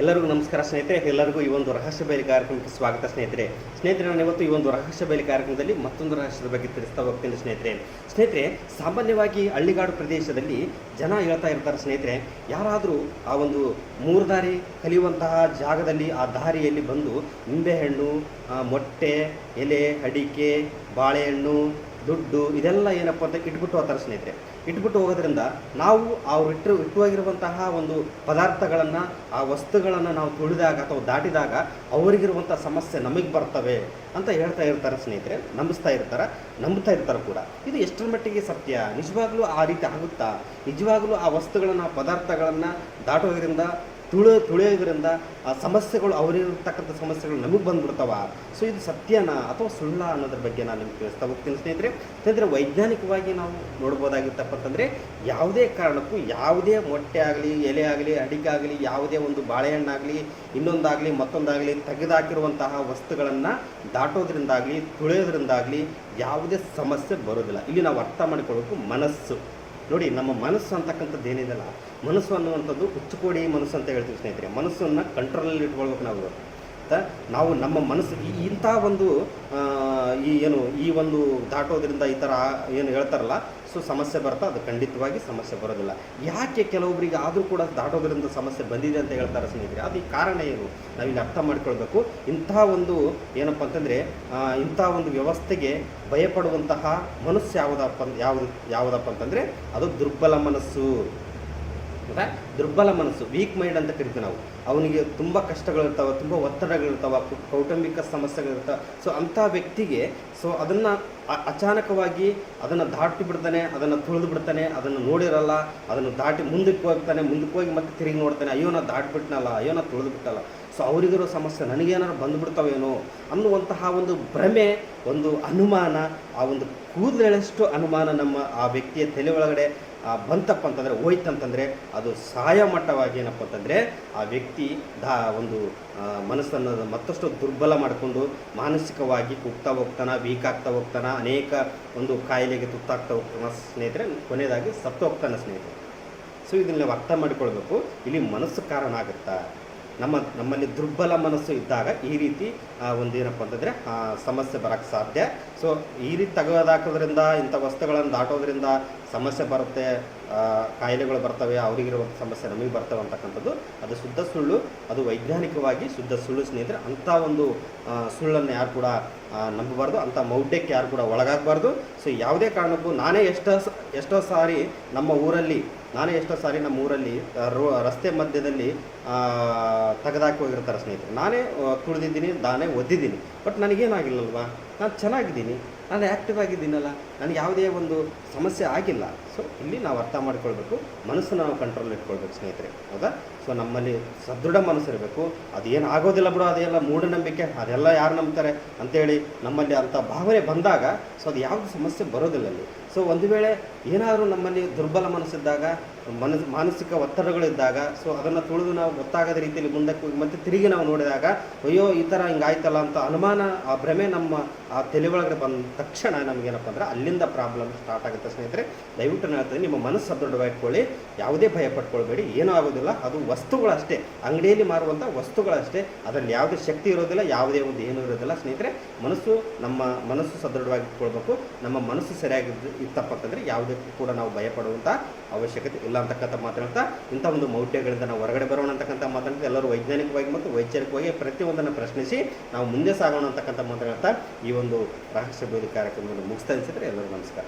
ಎಲ್ಲರಿಗೂ ನಮಸ್ಕಾರ ಸ್ನೇಹಿತರೆ. ಎಲ್ಲರಿಗೂ ಈ ಒಂದು ರಹಸ್ಯ ಬಯಲು ಕಾರ್ಯಕ್ರಮಕ್ಕೆ ಸ್ವಾಗತ ಸ್ನೇಹಿತರೆ. ನಾನು ಇವತ್ತು ಈ ಒಂದು ರಹಸ್ಯ ಬಯಲು ಕಾರ್ಯಕ್ರಮದಲ್ಲಿ ಮತ್ತೊಂದು ರಹಸ್ಯದ ಬಗ್ಗೆ ತಿಳಿಸ್ತಾ ಹೋಗ್ತೀನಿ ಸ್ನೇಹಿತರೆ. ಸಾಮಾನ್ಯವಾಗಿ ಹಳ್ಳಿಗಾಡು ಪ್ರದೇಶದಲ್ಲಿ ಜನ ಹೇಳ್ತಾ ಇರ್ತಾರೆ ಸ್ನೇಹಿತರೆ, ಯಾರಾದರೂ ಆ ಒಂದು ಮೂರು ದಾರಿ ಕಲಿಯುವಂತಹ ಜಾಗದಲ್ಲಿ ಆ ದಾರಿಯಲ್ಲಿ ಬಂದು ನಿಂಬೆಹಣ್ಣು, ಮೊಟ್ಟೆ, ಎಲೆ, ಅಡಿಕೆ, ಬಾಳೆಹಣ್ಣು, ದುಡ್ಡು ಇದೆಲ್ಲ ಏನಪ್ಪ ಅಂತ ಇಟ್ಬಿಟ್ಟು ಹೋಗ್ತಾರೆ ಸ್ನೇಹಿತರೆ. ಇಟ್ಬಿಟ್ಟು ಹೋಗೋದ್ರಿಂದ ನಾವು ಅವ್ರು ಇಟ್ಟುವಾಗಿರುವಂತಹ ಒಂದು ಪದಾರ್ಥಗಳನ್ನು, ಆ ವಸ್ತುಗಳನ್ನು ನಾವು ತುಳಿದಾಗ ಅಥವಾ ದಾಟಿದಾಗ ಅವರಿಗಿರುವಂಥ ಸಮಸ್ಯೆ ನಮಗೆ ಬರ್ತವೆ ಅಂತ ಹೇಳ್ತಾ ಇರ್ತಾರೆ ಸ್ನೇಹಿತರೆ. ನಂಬ್ತಾ ಇರ್ತಾರೆ ಕೂಡ. ಇದು ಎಷ್ಟರ ಮಟ್ಟಿಗೆ ಸತ್ಯ? ನಿಜವಾಗ್ಲೂ ಆ ರೀತಿ ಆಗುತ್ತಾ? ನಿಜವಾಗ್ಲೂ ಆ ವಸ್ತುಗಳನ್ನು, ಪದಾರ್ಥಗಳನ್ನು ದಾಟೋದ್ರಿಂದ ತುಳಿಯೋದ್ರಿಂದ ಆ ಸಮಸ್ಯೆಗಳು, ಅವರಿರ್ತಕ್ಕಂಥ ಸಮಸ್ಯೆಗಳು ನಮಗೆ ಬಂದ್ಬಿಡ್ತಾವ? ಸೊ ಇದು ಸತ್ಯನಾ ಅಥವಾ ಸುಳ್ಳ ಅನ್ನೋದ್ರ ಬಗ್ಗೆ ನಾನು ನಿಮ್ಗೆ ತಿಳಿಸ್ತಾ ಹೋಗ್ತೀನಿ ಸ್ನೇಹಿತರೆ. ವೈಜ್ಞಾನಿಕವಾಗಿ ನಾವು ನೋಡ್ಬೋದಾಗಿತ್ತಪ್ಪ ಅಂತಂದರೆ, ಯಾವುದೇ ಕಾರಣಕ್ಕೂ ಯಾವುದೇ ಮೊಟ್ಟೆ ಆಗಲಿ, ಎಲೆ ಆಗಲಿ, ಅಡಿಕೆ ಆಗಲಿ, ಯಾವುದೇ ಒಂದು ಬಾಳೆಹಣ್ಣಾಗಲಿ, ಇನ್ನೊಂದಾಗಲಿ ಮತ್ತೊಂದಾಗಲಿ ತೆಗೆದಾಕಿರುವಂತಹ ವಸ್ತುಗಳನ್ನು ದಾಟೋದ್ರಿಂದಾಗಲಿ ತುಳಿಯೋದ್ರಿಂದಾಗಲಿ ಯಾವುದೇ ಸಮಸ್ಯೆ ಬರೋದಿಲ್ಲ. ಇಲ್ಲಿ ನಾವು ಅರ್ಥ ಮಾಡಿಕೊಳ್ಳಬೇಕು ಮನಸ್ಸು. ನೋಡಿ, ನಮ್ಮ ಮನಸ್ಸು ಅಂತಕ್ಕಂಥದ್ದು ಏನಿದೆಯಲ್ಲ, ಮನಸ್ಸು ಅನ್ನುವಂಥದ್ದು ಹುಚ್ಚುಕೋಡಿ ಮನಸ್ಸು ಅಂತ ಹೇಳ್ತೀವಿ ಸ್ನೇಹಿತರೆ. ಮನಸ್ಸನ್ನು ಕಂಟ್ರೋಲಲ್ಲಿ ಇಟ್ಕೊಳ್ಬೇಕು ನಾವು ನಮ್ಮ ಮನಸ್ಸು ಇಂಥ ಒಂದು ಈ ಒಂದು ದಾಟೋದ್ರಿಂದ ಈ ಥರ ಏನು ಹೇಳ್ತಾರಲ್ಲ, ಸೊ ಸಮಸ್ಯೆ ಬರ್ತಾ, ಅದು ಖಂಡಿತವಾಗಿ ಸಮಸ್ಯೆ ಬರೋದಿಲ್ಲ. ಯಾಕೆ ಕೆಲವೊಬ್ಬರಿಗೆ ಆದರೂ ಕೂಡ ದಾಟೋದ್ರಿಂದ ಸಮಸ್ಯೆ ಬಂದಿದೆ ಅಂತ ಹೇಳ್ತಾರೆ ಸ್ನೇಹಿತರೆ? ಅದು ಈ ಕಾರಣ ಏನು ನಾವಿಲ್ಲಿ ಅರ್ಥ ಮಾಡ್ಕೊಳ್ಬೇಕು. ಇಂಥ ಒಂದು ಏನಪ್ಪ ಅಂತಂದರೆ, ಇಂಥ ಒಂದು ವ್ಯವಸ್ಥೆಗೆ ಭಯಪಡುವಂತಹ ಮನಸ್ಸು ಯಾವುದಪ್ಪ ಅಂತಂದರೆ ಅದು ದುರ್ಬಲ ಮನಸ್ಸು. ದುರ್ಬಲ ಮನಸ್ಸು, ವೀಕ್ ಮೈಂಡ್ ಅಂತ ಕರಿತೀವಿ ನಾವು. ಅವನಿಗೆ ತುಂಬ ಕಷ್ಟಗಳಿರ್ತಾವೆ, ತುಂಬ ಒತ್ತಡಗಳಿರ್ತಾವೆ, ಕೌಟುಂಬಿಕ ಸಮಸ್ಯೆಗಳಿರ್ತಾವೆ. ಸೊ ಅಂಥ ವ್ಯಕ್ತಿಗೆ ಅದನ್ನು ಅಚಾನಕವಾಗಿ ಅದನ್ನು ದಾಟಿ ಬಿಡ್ತಾನೆ, ಅದನ್ನು ತುಳಿದು ಬಿಡ್ತಾನೆ, ಅದನ್ನು ನೋಡಿರಲ್ಲ, ಅದನ್ನು ದಾಟಿ ಮುಂದಕ್ಕೆ ಹೋಗಿ ಮತ್ತೆ ತಿರುಗಿ ನೋಡ್ತಾನೆ, ಅಯ್ಯೋ ನಾ ದಾಟಿಬಿಟ್ನಲ್ಲ, ಅಯ್ಯೋ ನಾ ತುಳಿದು ಬಿಟ್ಟಲ್ಲ, ಸೊ ಅವರಿಗಿರೋ ಸಮಸ್ಯೆ ನನಗೇನಾದ್ರು ಬಂದುಬಿಡ್ತಾವೇನೋ ಅನ್ನುವಂತಹ ಒಂದು ಭ್ರಮೆ, ಒಂದು ಅನುಮಾನ, ಆ ಒಂದು ಕೂದಲೆಳಷ್ಟು ಅನುಮಾನ ನಮ್ಮ ಆ ವ್ಯಕ್ತಿಯ ತಲೆ ಒಳಗಡೆ ಬಂತಪ್ಪ ಅಂತಂದರೆ, ಹೋಯ್ತಂತಂದರೆ ಅದು ಸಾಯಮಟ್ಟವಾಗಿ ಏನಪ್ಪ ಅಂತಂದರೆ ಆ ವ್ಯಕ್ತಿ ಒಂದು ಮನಸ್ಸನ್ನು ಮತ್ತಷ್ಟು ದುರ್ಬಲ ಮಾಡಿಕೊಂಡು ಮಾನಸಿಕವಾಗಿ ಕುಗ್ತಾ ಹೋಗ್ತಾನೆ, ವೀಕ್ ಆಗ್ತಾ ಹೋಗ್ತಾನೆ, ಅನೇಕ ಒಂದು ಕಾಯಿಲೆಗೆ ತುತ್ತಾಗ್ತಾ ಹೋಗ್ತಾನೆ ಸ್ನೇಹಿತರೆ. ಕೊನೆಯದಾಗಿ ಸತ್ತು ಹೋಗ್ತಾನೆ ಸ್ನೇಹಿತರೆ. ಸೊ ಇದನ್ನು ನಾವು ಅರ್ಥ ಮಾಡಿಕೊಳ್ಬೇಕು. ಇಲ್ಲಿ ಮನಸ್ಸು ಕಾರಣ ಆಗುತ್ತಾ? ನಮ್ಮಲ್ಲಿ ದುರ್ಬಲ ಮನಸ್ಸು ಇದ್ದಾಗ ಈ ರೀತಿ ಒಂದು ಏನಪ್ಪ ಅಂತಂದರೆ ಸಮಸ್ಯೆ ಬರೋಕ್ಕೆ ಸಾಧ್ಯ. ಸೊ ಈ ರೀತಿ ತೆಗೆದಾಕೋದ್ರಿಂದ, ಇಂಥ ವಸ್ತುಗಳನ್ನು ದಾಟೋದ್ರಿಂದ ಸಮಸ್ಯೆ ಬರುತ್ತೆ, ಕಾಯಿಲೆಗಳು ಬರ್ತವೆ, ಅವರಿಗಿರುವಂಥ ಸಮಸ್ಯೆ ನಮಗೆ ಬರ್ತವೆ ಅಂತಕ್ಕಂಥದ್ದು ಅದು ಶುದ್ಧ ಸುಳ್ಳು. ಅದು ವೈಜ್ಞಾನಿಕವಾಗಿ ಶುದ್ಧ ಸುಳ್ಳು ಸ್ನೇಹಿತರೆ. ಅಂಥ ಒಂದು ಸುಳ್ಳನ್ನು ಯಾರು ಕೂಡ ನಂಬಬಾರ್ದು, ಅಂಥ ಮೌಢ್ಯಕ್ಕೆ ಯಾರು ಕೂಡ ಒಳಗಾಗಬಾರ್ದು. ಸೊ ಯಾವುದೇ ಕಾರಣಕ್ಕೂ ನಾನೇ ಎಷ್ಟೋ ಸಾರಿ ನಮ್ಮ ಊರಲ್ಲಿ ರಸ್ತೆ ಮಧ್ಯದಲ್ಲಿ ತೆಗೆದಾಕಿ ಹೋಗಿರ್ತಾರೆ ಸ್ನೇಹಿತರೆ. ನಾನೇ ತುಳಿದಿದ್ದೀನಿ, ನಾನೇ ಒದ್ದಿದ್ದೀನಿ, ಬಟ್ ನನಗೇನಾಗಿಲ್ಲಲ್ವಾ, ನಾನು ಚೆನ್ನಾಗಿದ್ದೀನಿ, ನಾನು ಆ್ಯಕ್ಟಿವ್ ಆಗಿದ್ದೀನಲ್ಲ, ನನಗೆ ಯಾವುದೇ ಒಂದು ಸಮಸ್ಯೆ ಆಗಿಲ್ಲ. ಸೊ ಇಲ್ಲಿ ನಾವು ಅರ್ಥ ಮಾಡ್ಕೊಳ್ಬೇಕು, ಮನಸ್ಸನ್ನು ನಾವು ಕಂಟ್ರೋಲ್ ಇಟ್ಕೊಳ್ಬೇಕು ಸ್ನೇಹಿತರೆ, ಹೌದಾ? ಸೊ ನಮ್ಮಲ್ಲಿ ಸದೃಢ ಮನಸ್ಸಿರಬೇಕು. ಅದೇನು ಆಗೋದಿಲ್ಲ ಬಿಡು, ಅದೆಲ್ಲ ಮೂಢನಂಬಿಕೆ, ಅದೆಲ್ಲ ಯಾರು ನಂಬ್ತಾರೆ ಅಂತೇಳಿ ನಮ್ಮಲ್ಲಿ ಅಂಥ ಭಾವನೆ ಬಂದಾಗ ಸೊ ಅದು ಯಾವುದು ಸಮಸ್ಯೆ ಬರೋದಿಲ್ಲ ಅಲ್ಲಿ. ಸೊ ಒಂದು ವೇಳೆ ಏನಾದರೂ ನಮ್ಮಲ್ಲಿ ದುರ್ಬಲ ಮನಸ್ಸಿದ್ದಾಗ, ಮಾನಸಿಕ ಒತ್ತಡಗಳಿದ್ದಾಗ, ಸೊ ಅದನ್ನು ತುಳಿದು ನಾವು ಗೊತ್ತಾಗದ ರೀತಿಯಲ್ಲಿ ಮುಂದಕ್ಕೆ ಹೋಗಿ ಮತ್ತೆ ತಿರುಗಿ ನಾವು ನೋಡಿದಾಗ, ಅಯ್ಯೋ ಈ ಥರ ಹಿಂಗಾಯ್ತಲ್ಲ ಅಂತ ಅನುಮಾನ, ಆ ಭ್ರಮೆ ನಮ್ಮ ಆ ತಲೆ ಒಳಗಡೆ ಬಂದ ತಕ್ಷಣ ನಮಗೇನಪ್ಪ ಅಂದರೆ ಅಲ್ಲಿಂದ ಪ್ರಾಬ್ಲಮ್ ಸ್ಟಾರ್ಟ್ ಆಗುತ್ತೆ ಸ್ನೇಹಿತರೆ. ದಯವಿಟ್ಟು ನಾನು ಹೇಳ್ತೀನಿ, ನಿಮ್ಮ ಮನಸ್ಸು ಸದೃಢವಾಗಿಟ್ಕೊಳ್ಳಿ, ಯಾವುದೇ ಭಯ ಪಟ್ಕೊಳ್ಬೇಡಿ, ಏನೂ ಆಗೋದಿಲ್ಲ. ಅದು ವಸ್ತುಗಳಷ್ಟೇ, ಅಂಗಡಿಯಲ್ಲಿ ಮಾರುವಂಥ ವಸ್ತುಗಳಷ್ಟೇ, ಅದರಲ್ಲಿ ಯಾವುದೇ ಶಕ್ತಿ ಇರೋದಿಲ್ಲ, ಯಾವುದೇ ಒಂದು ಏನೂ ಇರೋದಿಲ್ಲ ಸ್ನೇಹಿತರೆ. ನಮ್ಮ ಮನಸ್ಸು ಸದೃಢವಾಗಿಟ್ಕೊಳ್ಬೇಕು. ನಮ್ಮ ಮನಸ್ಸು ಸರಿಯಾಗಿ ಇತ್ತಪ್ಪ ಅಂತಂದರೆ ಯಾವುದಕ್ಕೂ ಕೂಡ ನಾವು ಭಯಪಡುವಂಥ ಅವಶ್ಯಕತೆ ಇಲ್ಲ ಅಂತಕ್ಕಂಥ ಮಾತಾಡ್ತಾ, ಇಂಥ ಒಂದು ಮೌಢ್ಯಗಳಿಂದ ನಾವು ಹೊರಗಡೆ ಬರೋಣ ಅಂತಕ್ಕಂಥ ಮಾತಾಡ್ತಾ, ಎಲ್ಲರೂ ವೈಜ್ಞಾನಿಕವಾಗಿ ಮತ್ತು ವೈಚಾರಿಕವಾಗಿ ಪ್ರತಿಯೊಂದನ್ನು ಪ್ರಶ್ನಿಸಿ ನಾವು ಮುಂದೆ ಸಾಗೋಣ ಅಂತಕ್ಕಂಥ ಮಾತಾಡ್ತಾ ಈ ಒಂದು ರಹಸ್ಯ ಬಯಲು ಕಾರ್ಯಕ್ರಮವನ್ನು ಮುಗಿಸ್ತಾ ಅನಿಸಿದ್ರೆ ಎಲ್ಲರೂ ನಮಸ್ಕಾರ.